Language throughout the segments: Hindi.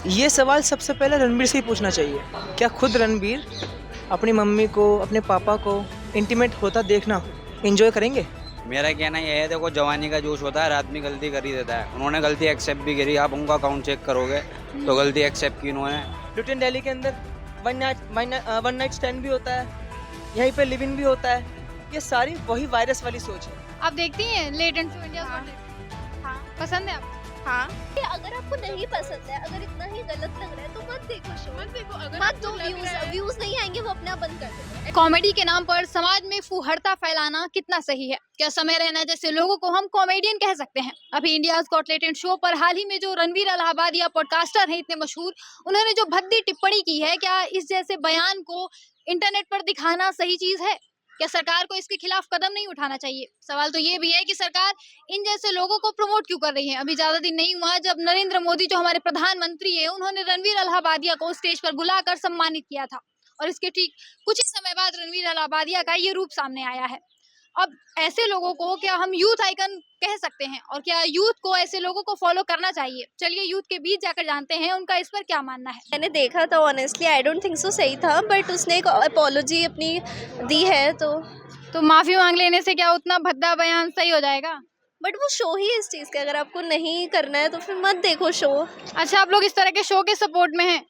ये सवाल सबसे पहले रणबीर से ही पूछना चाहिए। क्या खुद रणबीर अपनी मम्मी को, अपने पापा को इंटीमेट होता देखना एंजॉय करेंगे? मेरा कहना यह है, देखो जवानी का जोश होता है, हर आदमी गलती कर ही देता है। उन्होंने गलती एक्सेप्ट भी करी, आप उनका अकाउंट चेक करोगे तो गलती एक्सेप्ट की उन्होंने। लुटिन दिल्ली के अंदर वन नाइट स्टैंड भी होता है, यहीं पे लिव इन भी होता है। ये सारी वही वायरस वाली सोच है। आप देखती हैं लेट एंड इंडिया? हाँ पसंद है आपको? हाँ। अगर आपको नहीं पसंद है, अगर इतना ही गलत लग रहा है तो मत देखो शो। मत दो व्यूज नहीं आएंगे, वो अपने आप बंद कर देंगे। कॉमेडी के नाम पर समाज में फूहड़ता फैलाना कितना सही है? क्या समय रैना जैसे लोगों को हम कॉमेडियन कह सकते हैं? अभी इंडिया गॉट टैलेंट शो पर हाल ही में जो रणवीर इलाहाबादिया पॉडकास्टर हैं इतने मशहूर, उन्होंने जो भद्दी टिप्पणी की है, क्या इस जैसे बयान को इंटरनेट पर दिखाना सही चीज है? क्या सरकार को इसके खिलाफ कदम नहीं उठाना चाहिए? सवाल तो ये भी है कि सरकार इन जैसे लोगों को प्रमोट क्यों कर रही है? अभी ज्यादा दिन नहीं हुआ जब नरेंद्र मोदी जो हमारे प्रधानमंत्री है, उन्होंने रणवीर इलाहाबादिया को स्टेज पर बुलाकर सम्मानित किया था और इसके ठीक कुछ ही समय बाद रणवीर इलाहाबादिया का ये रूप सामने आया है। अब ऐसे लोगों को क्या हम यूथ आइकन कह सकते हैं और क्या यूथ को ऐसे लोगों को फॉलो करना चाहिए? चलिए यूथ के बीच जाकर जानते हैं उनका इस पर क्या मानना है। मैंने देखा था, honestly I don't think so सही था, बट उसने एक अपॉलॉजी अपनी दी है तो माफी मांग लेने से क्या उतना भद्दा बयान सही हो जाएगा? बट वो शो ही इस चीज़ का, अगर आपको नहीं करना है तो फिर मत देखो शो। अच्छा, आप लोग इस तरह के शो के सपोर्ट में हैं?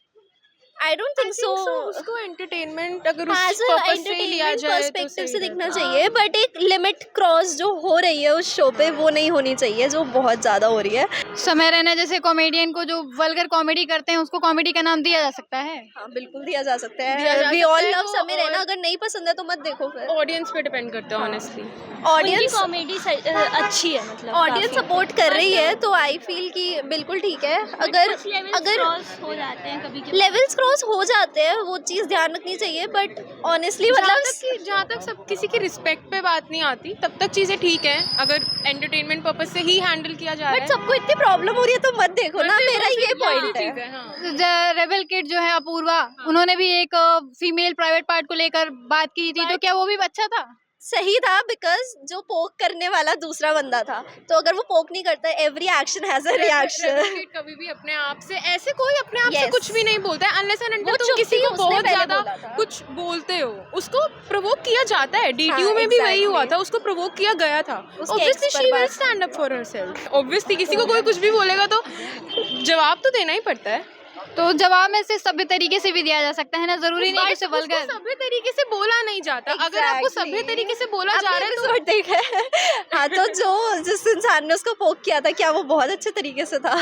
I don't think so. उसको एंटरटेनमेंट अगर उस एज पर्पस से लिया एंटरटेनमेंट जाए तो पर्सपेक्टिव से सही दिखना रहता है। चाहिए, बट एक लिमिट क्रॉस जो हो रही है उस शो पे वो नहीं होनी चाहिए, जो बहुत ज़्यादा हो रही है। समय रैना जैसे कॉमेडियन को जो वल्गर कॉमेडी करते हैं उसको कॉमेडी का नाम दिया जा सकता है? हाँ बिल्कुल दिया जा सकता दिया है। जा वी सकता ऑल है लव वो, समय रैना, और अगर नहीं पसंद है तो मत देखो फिर। ऑडियंस पे डिपेंड करता है ऑनेस्टली। ऑडियंस कॉमेडी अच्छी है, मतलब ऑडियंस सपोर्ट कर रही है तो आई फील कि बिल्कुल ठीक है। अगर हो जाते हैं कभी कभी। लेवल्स क्रॉस हो जाते हैं, वो चीज़ ध्यान रखनी चाहिए, बट ऑनेस्टली मतलब जहाँ तक सब किसी की रिस्पेक्ट पे बात नहीं आती तब तक चीजें ठीक है, अगर एंटरटेनमेंट पर्पस से ही हैंडल किया जा रहा बट सबको इतनी प्रॉब्लम हो रही है तो मत देखो ना, मेरा ये पॉइंट है। है। हाँ। रेबल किड जो है अपूर्वा, उन्होंने भी एक फीमेल प्राइवेट पार्ट को लेकर बात की थी, तो क्या वो भी अच्छा था? सही था, बिकॉज जो पोक करने वाला दूसरा बंदा था, तो अगर वो पोक नहीं करता, every action has a reaction. कभी भी अपने आप से ऐसे कोई अपने आप से Yes. कुछ भी नहीं बोलता है अनलेस एंड वो अनटिल तुम चुप किसी थी, को उसने बहुत पहले ज्यादा बोला था। कुछ बोलते हो, उसको प्रोवोक किया जाता है। डीटीयू हाँ, में भी वही exactly. हुआ था, उसको प्रोवोक किया गया था। उसके ऑब्वियसली ex पर शी विल बात stand up for herself. Obviously किसी को कोई कुछ भी बोलेगा तो जवाब तो देना ही पड़ता है। तो जवाब में से सभ्य तरीके से भी दिया जा सकता है ना, जरूरी नहीं कि उसे उसको वल्गर। सभ्य तरीके से बोला नहीं जाता। अगर आपको Exactly. सभ्य तरीके से बोला जा रहा है तो देखा है। हाँ, तो जो जिस इंसान ने उसको पोक किया था, क्या वो बहुत अच्छे तरीके से था?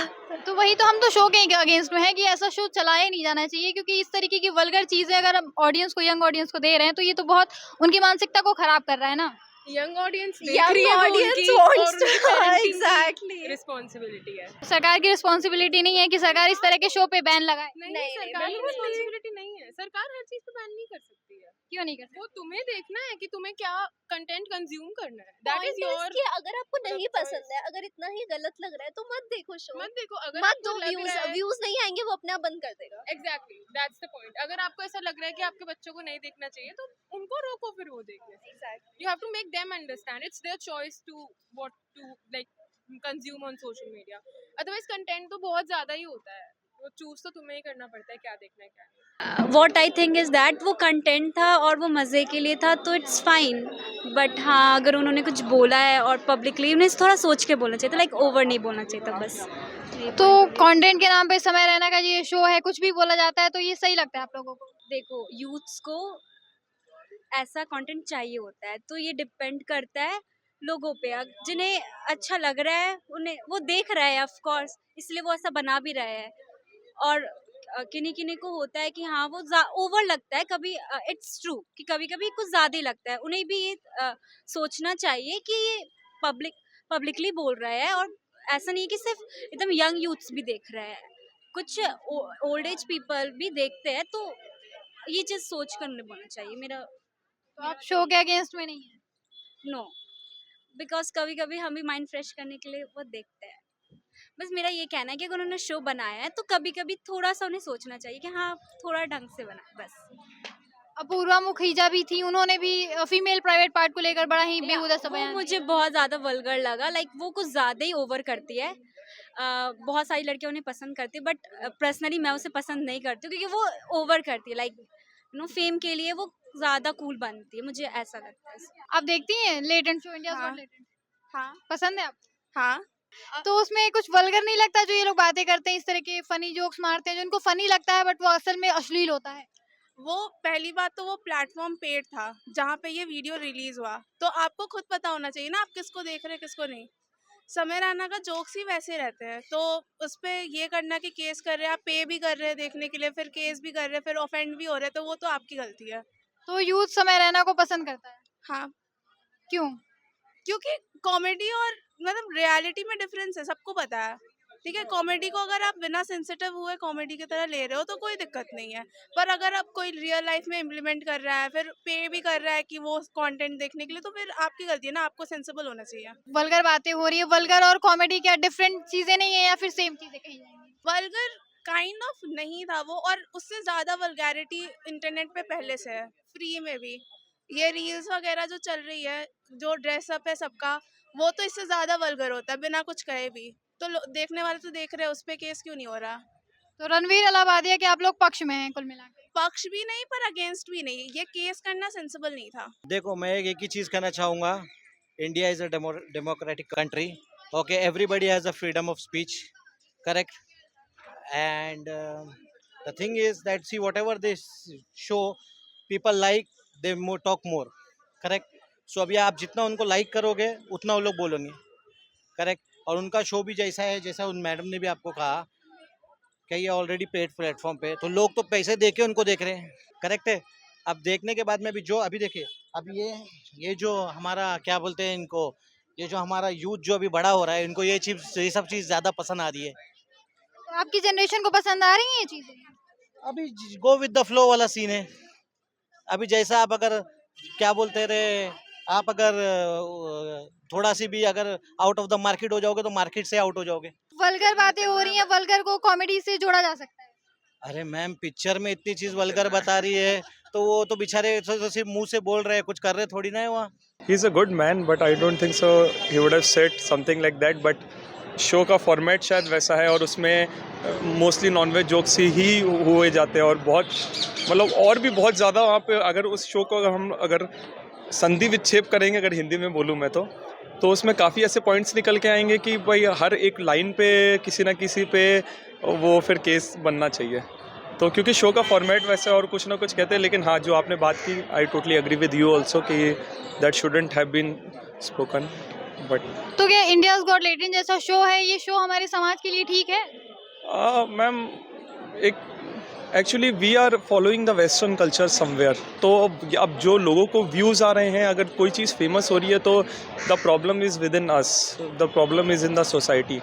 तो वही तो हम तो शो के अगेंस्ट में है कि ऐसा शो चलाया नहीं जाना चाहिए, क्योंकि इस तरीके की वल्गर चीजें अगर हम ऑडियंस को, यंग ऑडियंस को दे रहे हैं, तो ये तो बहुत उनकी मानसिकता को खराब कर रहा है ना। यंग ऑडियंस देख Young रही है, वो audience उनकी wants और उनकी to- parenting Exactly. की रिस्पॉन्सिबिलिटी है। सरकार की रिस्पॉन्सिबिलिटी नहीं है कि सरकार इस तरह के शो पे बैन लगाए? नहीं, सरकार की रिस्पॉन्सिबिलिटी नहीं है। सरकार हर चीज पे बैन नहीं कर सकती है। क्यों नहीं कर सकते? वो तुम्हें देखना है कि तुम्हें क्या कंटेंट कंज्यूम करना है। That Point is is your. कि अगर आपको नहीं पसंद है, अगर इतना ही गलत लग रहा है तो मत देखो शो। मत देखो, अगर मत आपको दो लग रहा है व्यूज नहीं आएंगे, वो अपने आप बंद कर देगा। Exactly that's the point. अगर आपको ऐसा लग रहा है कि आपके बच्चों को नहीं देखना चाहिए तो उनको रोको, फिर वो देखें। You have to make them understand it's their choice to what to like consume on social media. Otherwise content तो बहुत ज्यादा ही होता है, वो चूज तो तुम्हें ही करना पड़ता है क्या देखना है क्या नहीं। What I think is that वो कंटेंट था और वो मज़े के लिए था, तो इट्स फाइन। बट हाँ, अगर उन्होंने कुछ बोला है और पब्लिकली, उन्हें थोड़ा सोच के बोलना चाहिए था, लाइक ओवर नहीं बोलना चाहिए था बस। तो कंटेंट के नाम पे समय रहना का ये शो है, कुछ भी बोला जाता है, तो ये सही लगता है आप लोगों को? देखो, यूथ्स को ऐसा कंटेंट चाहिए होता है, तो ये डिपेंड करता है लोगों पे। जिन्हें अच्छा लग रहा है उन्हें वो देख रहा है, ऑफ कोर्स, इसलिए वो ऐसा बना भी रहा है। और किन्हीं किन्हीं को होता है कि हाँ वो ओवर लगता है कभी। इट्स ट्रू कि कभी कभी कुछ ज़्यादा ही लगता है। उन्हें भी ये सोचना चाहिए कि ये पब्लिकली बोल रहा है, और ऐसा नहीं है कि सिर्फ एकदम यंग यूथ्स भी देख रहे हैं, कुछ ओल्ड एज पीपल भी देखते हैं, तो ये चीज़ सोच कर उन्हें बोलना चाहिए। मेरा तो आप शो के अगेंस्ट में नहीं है? नो, बिकॉज कभी कभी हम भी माइंड फ्रेश करने के लिए वो देखते हैं। बस मेरा ये कहना है कि अगर उन्होंने शो बनाया है तो कभी कभी थोड़ा सा उन्हें सोचना चाहिए कि हाँ थोड़ा ढंग से बना, बस। अपूर्वा मुखीजा भी थी, उन्होंने भी फीमेल प्राइवेट पार्ट को लेकर बड़ा ही बेहुदा सा वो बयान मुझे बहुत ज़्यादा वल्गर लगा, लाइक वो कुछ ज़्यादा ही ओवर करती है। बहुत सारी लड़कियां उन्हें पसंद करती है, बट पर्सनली मैं उसे पसंद नहीं करती हूँ, क्योंकि वो ओवर करती है, लाइक फेम के लिए वो ज़्यादा कूल बनती है, मुझे ऐसा लगता है। आप देखती हैं लेटेंट शो, इंडिया हाँ। Got latent? हाँ पसंद है आपको? हाँ। तो उसमें कुछ वल्गर नहीं लगता जो ये लोग बातें करते हैं, इस तरह के फनी जोक्स मारते हैं जो इनको फनी लगता है बट वो असल में अश्लील होता है? वो पहली बात तो वो प्लेटफॉर्म पेड था जहाँ पे ये वीडियो रिलीज हुआ, तो आपको खुद पता होना चाहिए ना आप किसको देख रहे हैं किसको नहीं। समय रैना का जोक्स ही वैसे रहते हैं, तो उस पे ये करना कि केस कर रहे हैं, आप पे भी कर रहे हैं देखने के लिए, फिर केस भी कर रहे हैं, फिर ऑफेंड भी हो रहे हैं, तो वो तो आपकी गलती है। तो यूथ समय रैना को पसंद करता है, हाँ, क्यों? क्योंकि कॉमेडी और मतलब रियलिटी में डिफरेंस है, सबको पता है। ठीक है, कॉमेडी को अगर आप बिना सेंसिटिव हुए कॉमेडी की तरह ले रहे हो तो कोई दिक्कत नहीं है, पर अगर आप कोई रियल लाइफ में इम्प्लीमेंट कर रहा है, फिर पे भी कर रहा है कि वो कंटेंट देखने के लिए, तो फिर आपकी गलती है ना, आपको सेंसिबल होना चाहिए। वल्गर बातें हो रही है, वल्गर और कॉमेडी क्या डिफरेंट चीजें नहीं है या फिर सेम चीजें कही जाएंगी? वल्गर काइंड ऑफ नहीं था वो, और उससे ज़्यादा वल्गैरिटी इंटरनेट पे पहले से है, फ्री में भी। ये रील्स वगैरह जो चल रही है, जो ड्रेसअप है सबका, वो तो इससे ज़्यादा वल्गर होता है बिना कुछ कहे भी, तो देखने वाले तो देख रहे हैं, उस पर केस क्यों नहीं हो रहा। तो रणवीर अलाहाबादिया के आप लोग पक्ष में हैं कुल मिला के? पक्ष भी नहीं पर अगेंस्ट भी नहीं, ये केस करना सेंसिबल नहीं था। देखो मैं एक ही चीज़ कहना चाहूँगा, India is a democratic country, okay, everybody has a freedom of speech, correct, and the thing is that see whatever this show people like they talk more, correct. So अभी आप जितना उनको लाइक करोगे उतना वो लोग बोलेंगे, करेक्ट। और उनका शो भी जैसा है, जैसा उन मैडम ने भी आपको कहा कि ये ऑलरेडी पेड प्लेटफॉर्म पे, तो लोग तो पैसे दे के उनको देख रहे हैं, करेक्ट है। अब देखने के बाद में भी जो अभी देखिए, अब ये जो हमारा क्या बोलते हैं इनको, ये जो हमारा यूथ जो अभी बड़ा हो रहा है, इनको ये सब चीज़ ज़्यादा पसंद आ रही है। तो आपकी जनरेशन को पसंद आ रही हैं ये चीजें? अभी गो विद द फ्लो वाला सीन है। अभी जैसा आप अगर क्या बोलते रहे, आप अगर थोड़ा सी भी अगर आउट ऑफ द मार्केट हो जाओगे तो मार्केट से आउट हो जाओगे। वल्गर बातें हो रही हैं, वल्गर को कॉमेडी से जोड़ा जा सकता है? अरे मैम, पिक्चर में इतनी चीज वल्गर बता रही है, तो वो तो बेचारे तो सिर्फ मुंह से बोल रहे हैं, कुछ कर रहे थोड़ी ना है वहाँ। He's a good man, but I don't think so he would have said something like that. But show का फॉर्मेट शायद वैसा है और उसमें मोस्टली नॉनवेज जोक्स ही हुए जाते हैं और बहुत मतलब और भी बहुत ज़्यादा वहाँ पे अगर उस शो को अगर संधि विच्छेद करेंगे, अगर हिंदी में बोलूँ मैं तो उसमें काफ़ी ऐसे पॉइंट्स निकल के आएंगे कि भाई हर एक लाइन पे किसी ना किसी पे वो फिर केस बनना चाहिए। तो क्योंकि शो का फॉर्मेट वैसे और कुछ ना कुछ कहते हैं, लेकिन हाँ जो आपने बात की, I totally agree with you also कि that shouldn't have been spoken. But तो क्या इंडियाज गॉट लेटेंट जैसा शो है, ये शो हमारे समाज के लिए ठीक है? मैम, एक actually we are following the western culture somewhere, तो अब जो लोगों को व्यूज़ आ रहे हैं, अगर कोई चीज़ फेमस हो रही है तो the problem is with in us, the problem is in the society,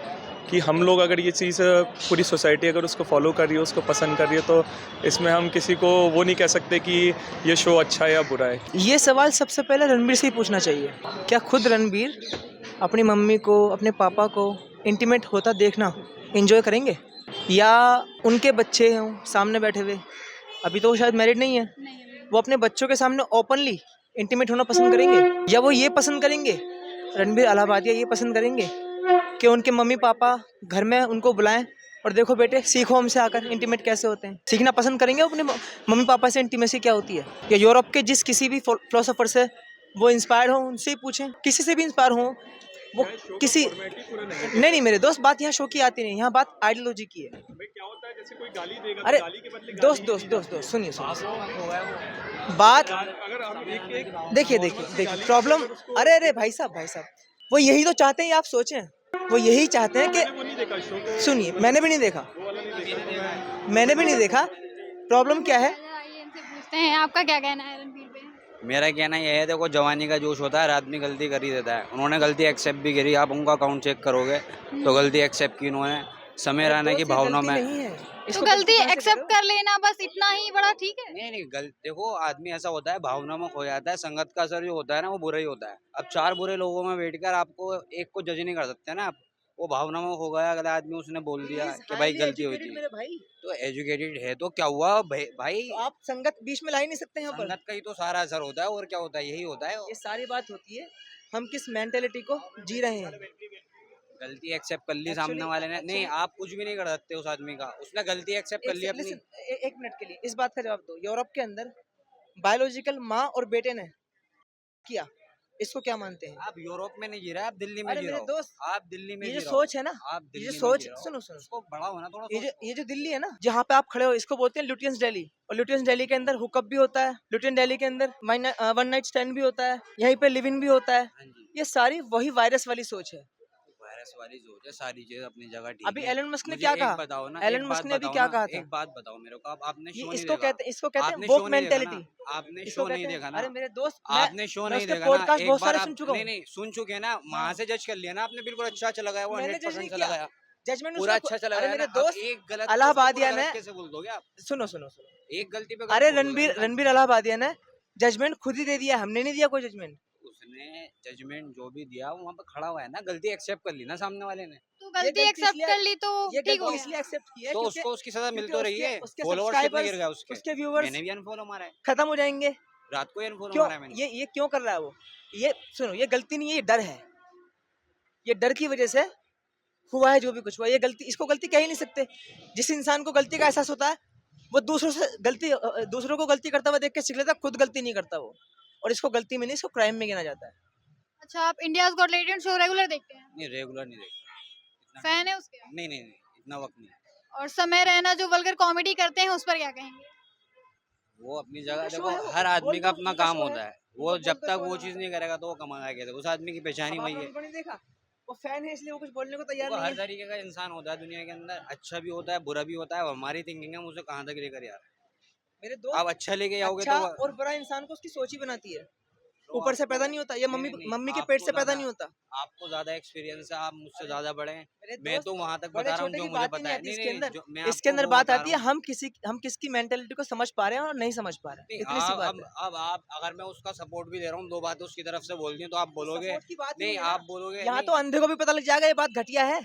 कि हम लोग अगर ये चीज़ पूरी सोसाइटी अगर उसको फॉलो कर रही है, उसको पसंद कर रही है, तो इसमें हम किसी को वो नहीं कह सकते कि ये शो अच्छा है या बुरा है। ये सवाल सबसे पहले रणबीर से ही पूछना चाहिए। क्या खुद रणबीर अपनी मम्मी को, अपने पापा को इंटीमेट होता देखना एंजॉय करेंगे, या उनके बच्चे हों सामने बैठे हुए, अभी तो वो शायद मैरिड नहीं है, वो अपने बच्चों के सामने ओपनली इंटीमेट होना पसंद करेंगे, या वो ये पसंद करेंगे, रणबीर अलाहाबादिया ये पसंद करेंगे कि उनके मम्मी पापा घर में उनको बुलाएं और देखो बेटे सीखो हमसे आकर इंटीमेट कैसे होते हैं, सीखना पसंद करेंगे अपने मम्मी पापा से इंटीमेसी क्या होती है। या यूरोप के जिस किसी भी फिलोसोफर से वो इंस्पायर हो, उनसे ही पूछें, किसी से भी इंस्पायर हो वो, किसी नहीं मेरे दोस्त, बात यहाँ शो की आती नहीं, यहाँ बात आइडियोलॉजी की है। क्या होता है, जैसे कोई गाली देगा, अरे गाली के बदले दोस्त सुनिए बात, देखिए प्रॉब्लम, अरे भाई साहब वो यही तो चाहते हैं, आप सोचें, वो यही चाहते हैं कि सुनिए, मैंने भी नहीं देखा, प्रॉब्लम क्या है। आइए इनसे पूछते हैं, आपका क्या कहना है रणबीर पे? मेरा कहना यह है, देखो जवानी का जोश होता है, हर आदमी गलती कर ही देता है। उन्होंने गलती एक्सेप्ट भी करी, आप उनका अकाउंट चेक करोगे तो गलती एक्सेप्ट की उन्होंने, समय रहने की भावना में। तो गलती एक्सेप्ट कर लेना बस इतना ही बड़ा ठीक है? नहीं देखो आदमी ऐसा होता है, भावना में खो जाता है, संगत का असर जो होता है ना वो बुरा ही होता है। अब 4 बुरे लोगों में बैठकर आपको एक को जज नहीं कर सकते ना आप, वो भावना में हो गया, अगला आदमी उसने बोल दिया कि भाई गलती हुई थी, मेरे भाई तो एजुकेटेड है तो क्या हुआ भाई, तो आप संगत बीच में ला ही नहीं सकते यहाँ पर। संगत का ही तो सारा असर होता है, और क्या होता है, यही होता है। ये सारी बात होती है हम किस मेंटेलिटी को जी रहे हैं। गलती एक्सेप्ट कर ली Actually- सामने वाले ने, नहीं actually- आप कुछ भी नहीं कर सकते उस आदमी का, उसने गलती एक्सेप्ट कर ली अपनी। एक मिनट के लिए इस बात का जवाब दो। यूरोप के अंदर बायोलॉजिकल माँ और बेटे ने किया, इसको क्या मानते हैं? आप यूरोप में नहीं जी रहे, आप दिल्ली में अरे जी मेरे रहे हो, दोस्त, आप दिल्ली में ये जी जो रहे हो, सोच है ना, आप ये दिल्ली जो में सोच, जी रहे हो। सुनो सुनो, उसको बड़ा होना थोड़ा ये जो दिल्ली है ना, जहाँ पे आप खड़े हो, इसको बोलते हैं लुटियंस दिल्ली। और लुटियंस दिल्ली के अंदर हुकअप भी होता है, लुटियन दिल्ली के अंदर वन नाइट स्टैंड भी होता है, यहीं पे लिव इन भी होता है। हाँ जी, ये सारी वही वायरस वाली सोच है। वायरस वाली सोच है, सारी चीज अपनी जगह ठीक अभी है। एलन मस्क ने मुझे क्या एक कहा? बताओ ना, एलन एक मस्क बात ने अभी बताओ क्या ना, कहा था? एक बात बताओ मेरे को, आपने ये शो नहीं इसको देखा, कहते हैं आपने वोक शो नहीं देखा ना, मेंटेलिटी। आपने इसको शो नहीं कहते हैं, देखा ना, अरे मेरे दोस्त, आपने शो मैं नहीं उसके देखा ना, पॉडकास्ट एक बहुत बार सारे आप सुन चुका नहीं हूँ। नहीं सुन चुके हैं ना, वहां हाँ। से जज कर लिया ना आपने, बिल्कुल अच्छा चला गया वो, मैंने जज 100% नहीं चला किया, गया, जजमेंट पूरा उसका अच्छा चला अरे गया मेरे ना। अब दोस्त, एक गलत पे उसको अलाहाबादिया पूरा ने, गलत कैसे बोल दोगे आप? सुनो सुनो सुनो, एक गलती पे अरे गलत बोल दोगे ना। रणबीर अलाहाबादिया ने जजमेंट खुद ही दे दिया, हमने नहीं दिया कोई जजमेंट। उसने जजमेंट जो भी दिया वहाँ पे खड़ा हुआ है ना, गलती एक्सेप्ट कर ली ना सामने वाले ने, तो गलती गलती एक्सेप्ट इसलिए- कर ली तो ये ठीक हो गलती गया। इसलिए एक्सेप्ट की है तो क्योंकि उसको उसकी सजा मिल क्योंकि तो रही है। उसके फॉलोअर्स कितने गिर सब्सक्राइबर्स, गए उसके, उसके व्यूवर्स मैंने भी अनफॉलो मारा है, खत्म हो जाएंगे। रात को ही अनफॉलो क्यों? मारा है मैंने। ये क्यों कर रहा है वो? ये सुनो, ये गलती नहीं है, ये डर है। ये डर की वजह से हुआ है जो भी कुछ हुआ। ये गलती, इसको गलती कह ही नहीं सकते। जिस इंसान को गलती का एहसास होता है वो दूसरों को गलती करता हुआ देख के सीख लेता है, खुद गलती नहीं करता वो। और इसको गलती में नहीं, इसको क्राइम में गिना जाता है। अच्छा, आप India's got talent show regular देखते हैं? नहीं रेगुलर नहीं देखता, फैन है उसके? नहीं नहीं नहीं, इतना वक्त नहीं। और समय रैना जो वल्गर कॉमेडी करते हैं उस पर क्या कहेंगे? वो अपनी जगह उनका शो देखो, है वो, हर आदमी बोल का तो, अपना उनका काम शो है। होता है, वो वो तो जब बोल तो तक शो वो है। चीज नहीं करेगा तो वो कमाएगा कैसे? उस आदमी की पहचान ही अब वही आपने है। उनको नहीं देखा, वो फैन है इसलिए वो कुछ बोलने को तैयार वो नहीं हर है। तरीके का इंसान होता है दुनिया के अंदर, अच्छा भी होता है बुरा भी होता है। अब हमारी थिंकिंग है, मुझे कहाँ तक लेकर यार, मेरे आप दोस्त, अच्छा लेके जाओगे अच्छा तो और बुरा इंसान को उसकी सोच ही बनाती है, तो ऊपर से आपको- पैदा नहीं होता। ये नहीं, नहीं, मम्मी के आपको पेट से पैदा ज्यादा- नहीं होता। आपको ज्यादा एक्सपीरियंस है, आप मुझसे ज्यादा बड़े हैं, मेरे मैं दोस्त, तो वहां तक बड़े बता रहा हूँ छोटे जो की मुझे बात ही पता नहीं है। आती नहीं इसके नहीं, अंदर। जो मैं इसके आपको अंदर वो बात बता आती है, रहा हूँ। हम किसकी मेंटेलिटी को समझ पा रहे हैं और नहीं समझ पा रहे हैं, नहीं, इतनी सी बात है। अब आप अगर मैं उसका सपोर्ट भी दे रहा हूँ, दो बातें उसकी तरफ से बोल दी तो आप बोलोगे सपोर्ट की बात ही नहीं, है ना। आप बोलोगे यहाँ नहीं, तो अंधे को भी पता लग जाएगा ये बात घटिया है।